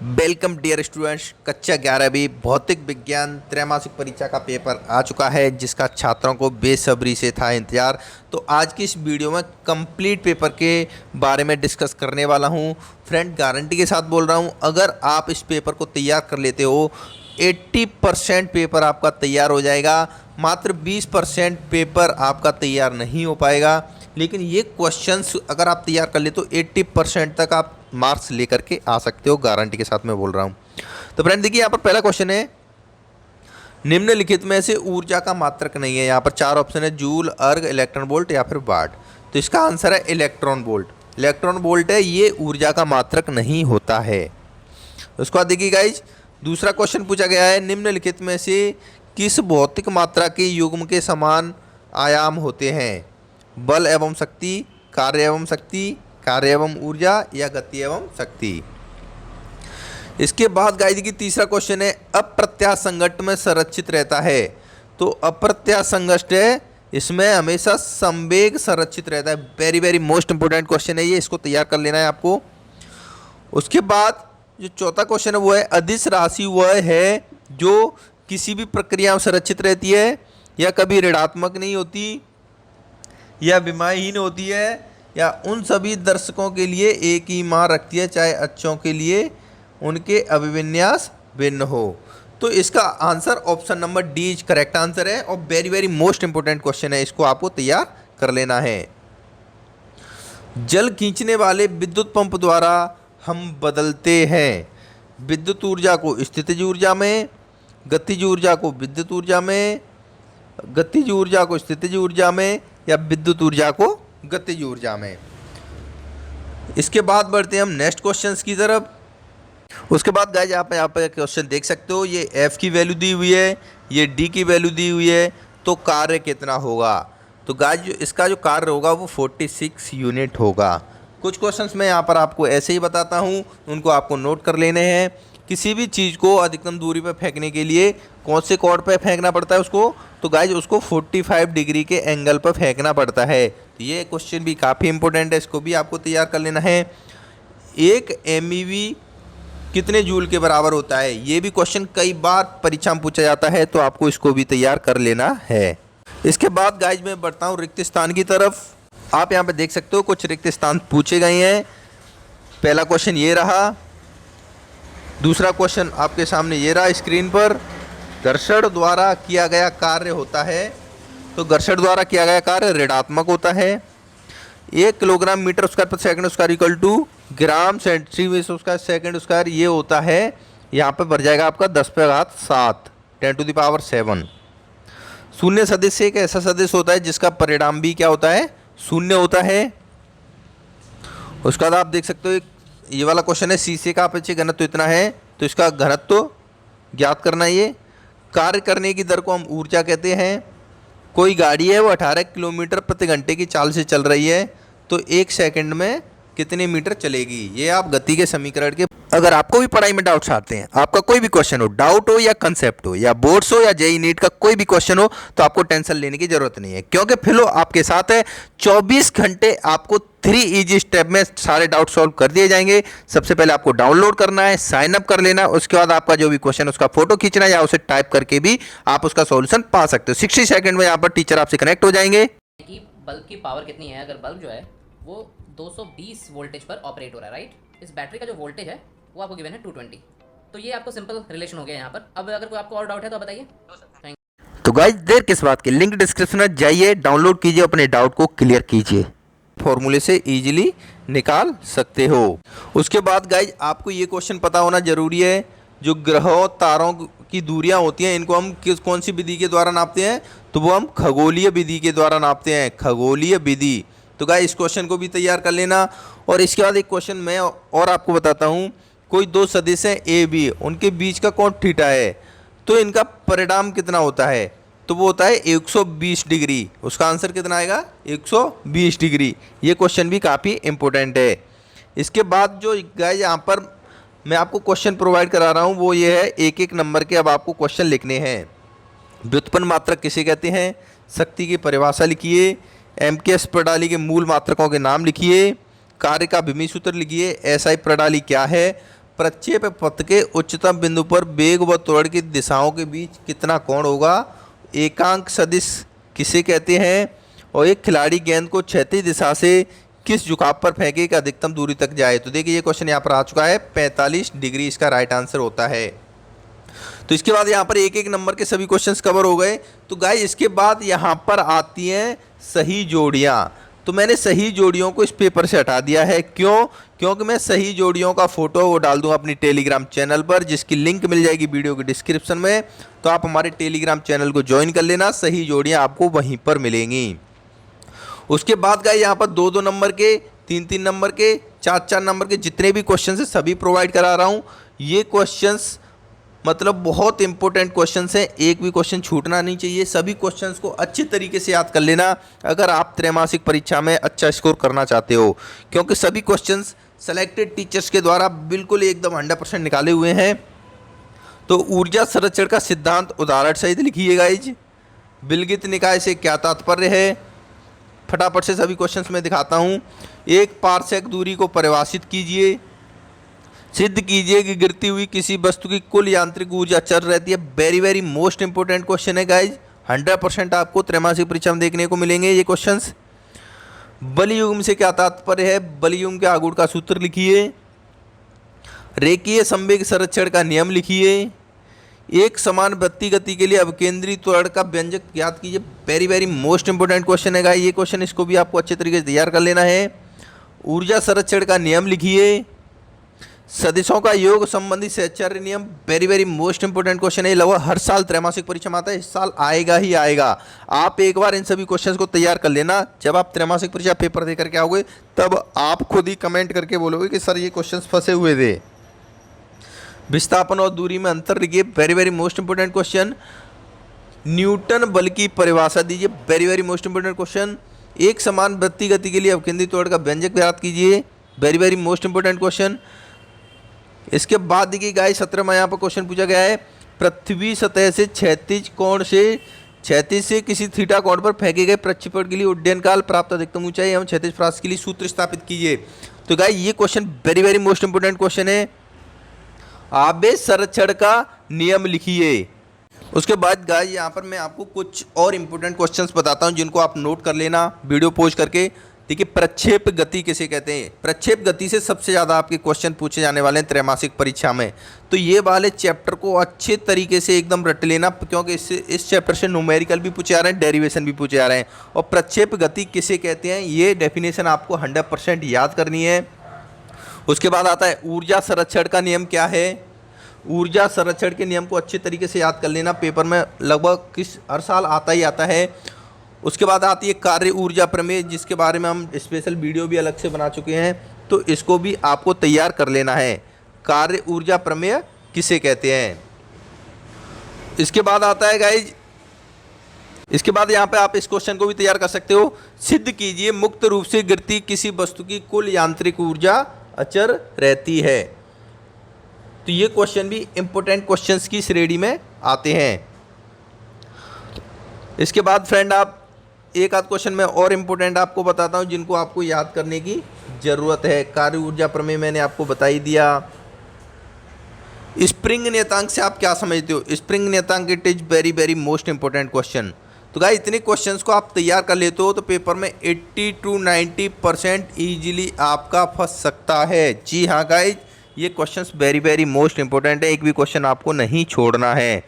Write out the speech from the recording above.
Welcome dear students. कक्षा 11वीं भौतिक विज्ञान त्रैमासिक परीक्षा का पेपर आ चुका है, जिसका छात्रों को बेसब्री से था इंतज़ार। तो आज की इस वीडियो में कंप्लीट पेपर के बारे में डिस्कस करने वाला हूं। फ्रेंड, गारंटी के साथ बोल रहा हूं, अगर आप इस पेपर को तैयार कर लेते हो 80% पेपर आपका तैयार हो जाएगा। मात्र 20% पेपर आपका तैयार नहीं हो पाएगा। लेकिन ये क्वेश्चंस अगर आप तैयार कर ले तो 80% तक आप मार्क्स लेकर के आ सकते हो, गारंटी के साथ मैं बोल रहा हूँ। तो फ्रेंड देखिए, यहाँ पर पहला क्वेश्चन है, निम्नलिखित में से ऊर्जा का मात्रक नहीं है। यहाँ पर 4 ऑप्शन है, जूल, अर्ग, इलेक्ट्रॉन वोल्ट या फिर वाट। तो इसका आंसर है इलेक्ट्रॉन वोल्ट। इलेक्ट्रॉन वोल्ट है, ये ऊर्जा का मात्रक नहीं होता है। उसके बाद देखिए गाइज, दूसरा क्वेश्चन पूछा गया है, निम्नलिखित में से किस भौतिक मात्रा के युग्म के समान आयाम होते हैं? बल एवं शक्ति, कार्य एवं शक्ति, कार्य एवं ऊर्जा या गति एवं शक्ति। इसके बाद गाइस की तीसरा क्वेश्चन है, अप्रत्यासंगत में संरक्षित रहता है। तो अप्रत्यासंगत है, इसमें हमेशा संवेग संरक्षित रहता है। Very very most important question है ये, इसको तैयार कर लेना है आपको। उसके बाद जो चौथा क्वेश्चन है वो है, अदिश राशि वह है जो किसी भी प्रक्रिया में संरक्षित रहती है या कभी ऋणात्मक नहीं होती या विमाहीन होती है या उन सभी दर्शकों के लिए एक ही मान रखती है, चाहे अच्छों के लिए उनके अभिविन्यास भिन्न हो। तो इसका answer option number D is correct answer है और very very most important question है, इसको आपको तैयार कर लेना है। जल खींचने वाले विद्युत पंप द्वारा हम बदलते हैं विद्युत ऊर्जा को स्थितिज ऊर्जा में, गतिज ऊर्जा को विद्युत ऊर्जा में, गतिज ऊर्जा को स्थितिज ऊर्जा में या विद्युत ऊर्जा को गतिज ऊर्जा में। इसके बाद बढ़ते हैं हम नेक्स्ट क्वेश्चंस की तरफ। उसके बाद गाइज आप यहाँ पे क्वेश्चन देख सकते हो, ये एफ की वैल्यू दी हुई है, ये डी की वैल्यू दी हुई है, तो कार्य कितना होगा? तो गाइज इसका जो कार्य होगा वो 46 यूनिट होगा। कुछ क्वेश्चंस मैं यहाँ पर आपको ऐसे ही बताता हूँ, उनको आपको नोट कर लेने हैं। किसी भी चीज़ को अधिकतम दूरी पर फेंकने के लिए कौन से कॉर्ड पर फेंकना पड़ता है उसको? तो गाइज उसको 45 डिग्री के एंगल पर फेंकना पड़ता है। तो ये क्वेश्चन भी काफ़ी इंपॉर्टेंट है, इसको भी आपको तैयार कर लेना है। 1 MeV कितने जूल के बराबर होता है? ये भी क्वेश्चन कई बार परीक्षा में पूछा जाता है, तो आपको इसको भी तैयार कर लेना है। इसके बाद गाइज मैं बढ़ता हूँ रिक्त स्थान की तरफ। आप यहाँ पे देख सकते हो कुछ रिक्त स्थान पूछे गए हैं। पहला क्वेश्चन ये रहा, दूसरा क्वेश्चन आपके सामने ये रहा स्क्रीन पर। घर्षण द्वारा किया गया कार्य होता है, तो घर्षण द्वारा किया गया कार्य ऋणात्मक होता है। 1 किलोग्राम मीटर स्क्वायर पर second square equal to gram centimetre square second square, ये होता है, यहाँ पे बढ़ जाएगा आपका 10⁻7 10⁻7। शून्य सदिश एक ऐसा सदिश होता है जिसका परिणाम भी क्या होता है? शून्य होता है। उसके बाद आप देख सकते हो ये वाला क्वेश्चन है, शीशे का अपेक्षित घनत्व इतना है, तो इसका घनत्व ज्ञात करना है। ये कार्य करने की दर को हम ऊर्जा कहते हैं। कोई गाड़ी है वो 18 किलोमीटर प्रति घंटे की चाल से चल रही है, तो 1 सेकंड में कितने मीटर चलेगी? ये आप गति के समीकरण के, अगर आपको भी पढ़ाई में डाउट्स आते हैं, आपका कोई भी क्वेश्चन हो, डाउट हो या कंसेप्ट हो या बोर्ड्स हो या जेईई नीट का कोई भी क्वेश्चन हो, तो आपको टेंशन लेने की जरूरत नहीं है, क्योंकि फिलो आपके साथ है। 24 घंटे आपको 3 इजी स्टेप में सारे डाउट सॉल्व कर दिए जाएंगे। सबसे पहले आपको डाउनलोड करना है, साइन अप कर लेना, उसके बाद आपका जो भी क्वेश्चन उसका फोटो खींचना है या उसे टाइप करके भी आप उसका सॉल्यूशन पा सकते हो। 60 सेकंड में यहाँ पर टीचर आपसे कनेक्ट हो जाएंगे। कि बल्ब की पावर कितनी है? अगर बल्ब जो है वो 220 वोल्टेज पर ऑपरेट हो रहा है, राइट? इस बैटरी का जो वोल्टेज है वो आपको गिवन है 220। तो ये आपको सिंपल रिलेशन हो गया यहाँ पर। अब अगर कोई आपको और डाउट है तो बताइए। तो गाइज देर किस बात की, लिंक डिस्क्रिप्शन में जाइए, डाउनलोड कीजिए, अपने डाउट को क्लियर कीजिए, फॉर्मूले से इजीली निकाल सकते हो। उसके बाद गाइज आपको ये क्वेश्चन पता होना जरूरी है, जो ग्रहों तारों की दूरियां होती हैं, इनको हम कौन सी विधि के द्वारा नापते हैं? तो वो हम खगोलीय विधि के द्वारा नापते हैं, खगोलीय विधि। तो गाइज इस क्वेश्चन को भी तैयार कर लेना। और इसके बाद एक क्वेश्चन मैं और आपको बताता हूँ, कोई 2 सदिश हैं ए बी, उनके बीच का कोण थीटा है, तो इनका परिणाम कितना होता है? तो वो होता है 120 डिग्री। उसका आंसर कितना आएगा? 120 डिग्री। ये क्वेश्चन भी काफ़ी इंपॉर्टेंट है। इसके बाद जो गाइस यहाँ पर मैं आपको क्वेश्चन प्रोवाइड करा रहा हूँ वो ये है, एक एक नंबर के अब आपको क्वेश्चन लिखने हैं। व्युत्पन्न मात्रक किसे कहते हैं? शक्ति की परिभाषा लिखिए। एमकेएस प्रणाली के मूल मात्रकों के नाम लिखिए। कार्य का विमी सूत्र लिखिए। एसआई प्रणाली क्या है? प्रक्षेप पथ के उच्चतम बिंदु पर वेग व त्वरण की दिशाओं के बीच कितना कोण होगा? एकांक सदिश किसे कहते हैं? और एक खिलाड़ी गेंद को क्षैतिज दिशा से किस झुकाव पर फेंके कि अधिकतम दूरी तक जाए? तो देखिए ये क्वेश्चन यहाँ पर आ चुका है, 45 डिग्री इसका राइट आंसर होता है। तो इसके बाद यहाँ पर एक एक नंबर के सभी क्वेश्चंस कवर हो गए। तो गाइस इसके बाद यहाँ पर आती हैं सही जोड़ियाँ। तो मैंने सही जोड़ियों को इस पेपर से हटा दिया है। क्यों? क्योंकि मैं सही जोड़ियों का फोटो वो डाल दूंगा अपनी टेलीग्राम चैनल पर, जिसकी लिंक मिल जाएगी वीडियो के डिस्क्रिप्शन में। तो आप हमारे टेलीग्राम चैनल को ज्वाइन कर लेना, सही जोड़ियाँ आपको वहीं पर मिलेंगी। उसके बाद गाइस यहाँ पर 2-2 नंबर के, 3-3 नंबर के, 4-4 नंबर के जितने भी क्वेश्चन है सभी प्रोवाइड करा रहा हूँ। ये क्वेश्चंस मतलब बहुत इंपॉर्टेंट क्वेश्चंस हैं, एक भी क्वेश्चन छूटना नहीं चाहिए। सभी क्वेश्चंस को अच्छे तरीके से याद कर लेना अगर आप त्रैमासिक परीक्षा में अच्छा स्कोर करना चाहते हो, क्योंकि सभी क्वेश्चंस सेलेक्टेड टीचर्स के द्वारा बिल्कुल एकदम 100% निकाले हुए हैं। तो ऊर्जा संरक्षण का सिद्धांत उदाहरण सहित लिखिए गाइज। विलगित निकाय से क्या तात्पर्य है? फटाफट से सभी क्वेश्चंस में दिखाता हूँ। एक पारसेक दूरी को परिभाषित कीजिए। सिद्ध कीजिए कि गिरती हुई किसी वस्तु की कुल यांत्रिक ऊर्जा अचर रहती है। Very very most important question है गाइज, 100% आपको त्रैमासिक परीक्षा में देखने को मिलेंगे ये क्वेश्चंस। बलियुग्म से क्या तात्पर्य है? बलियुग्म के आघूर्ण का सूत्र लिखिए। रेखीय संवेग संरक्षण का नियम लिखिए। एक समान वृत्तीय गति के लिए अवकेंद्री त्वरण का व्यंजक ज्ञात कीजिए। Very very most important question है गाइज ये क्वेश्चन, इसको भी आपको अच्छे तरीके से तैयार कर लेना है। ऊर्जा संरक्षण का नियम लिखिए। सदिशों का योग संबंधी सहचर्य नियम, very very most important question है, लगभग हर साल त्रैमासिक परीक्षा में आता है, इस साल आएगा ही आएगा। आप एक बार इन सभी क्वेश्चंस को तैयार कर लेना, जब आप त्रैमासिक परीक्षा पेपर दे करके आओगे तब आप खुद ही कमेंट करके बोलोगे कि सर ये क्वेश्चंस फंसे हुए थे। विस्थापन और दूरी में अंतर लिखिए, very very most important question. Newton बल की परिभाषा दीजिए, very very most important question. एक समान वृत्तीय गति के लिए अवकेंद्री त्वरण का व्यंजक ज्ञात कीजिए, very very most important question. इसके बाद देखिए गाइस 17वां यहाँ पर क्वेश्चन पूछा गया है, पृथ्वी सतह से क्षैतिज से किसी थीटा कोण पर फेंके गए प्रक्षेपण के लिए उड्डयन काल, प्राप्त अधिकतम ऊंचाई एवं क्षैतिज परास के लिए सूत्र स्थापित कीजिए। तो गाइस ये question very very most important question है। आवेश संरक्षण का नियम लिखिए। उसके बाद गाइस यहाँ पर मैं आपको कुछ और इम्पोर्टेंट क्वेश्चंस बताता हूँ जिनको आप नोट कर लेना वीडियो पॉज करके। देखिए प्रक्षेप गति किसे कहते हैं? प्रक्षेप गति से सबसे ज़्यादा आपके क्वेश्चन पूछे जाने वाले हैं त्रैमासिक परीक्षा में। तो ये वाले चैप्टर को अच्छे तरीके से एकदम रट लेना, क्योंकि इस चैप्टर से न्यूमेरिकल भी पूछे आ रहे हैं, डेरिवेशन भी पूछे आ रहे हैं। और प्रक्षेप गति किसे कहते हैं ये डेफिनेशन आपको 100% याद करनी है। उसके बाद आता है ऊर्जा संरक्षण का नियम क्या है? ऊर्जा संरक्षण के नियम को अच्छे तरीके से याद कर लेना, पेपर में लगभग हर साल आता ही आता है। उसके बाद आती है कार्य ऊर्जा प्रमेय, जिसके बारे में हम स्पेशल वीडियो भी अलग से बना चुके हैं, तो इसको भी आपको तैयार कर लेना है। कार्य ऊर्जा प्रमेय किसे कहते हैं? इसके बाद आता है गाइज, इसके बाद यहाँ पे आप इस क्वेश्चन को भी तैयार कर सकते हो। सिद्ध कीजिए मुक्त रूप से गिरती किसी वस्तु की कुल यांत्रिक ऊर्जा अचर रहती है। तो ये क्वेश्चन भी इंपॉर्टेंट क्वेश्चंस की श्रेणी में आते हैं। इसके बाद फ्रेंड आप एक आध क्वेश्चन में और इम्पोर्टेंट आपको बताता हूँ जिनको आपको याद करने की ज़रूरत है। कार्य ऊर्जा प्रमेय मैंने आपको बता ही दिया। स्प्रिंग नियतांक से आप क्या समझते हो? स्प्रिंग नियतांक it is very very most important question. तो गाइस इतने क्वेश्चंस को आप तैयार कर लेते हो तो पेपर में 80 to 90% ईजिली आपका फंस सकता है। जी हाँ गाइज, ये questions very very most important है, एक भी क्वेश्चन आपको नहीं छोड़ना है।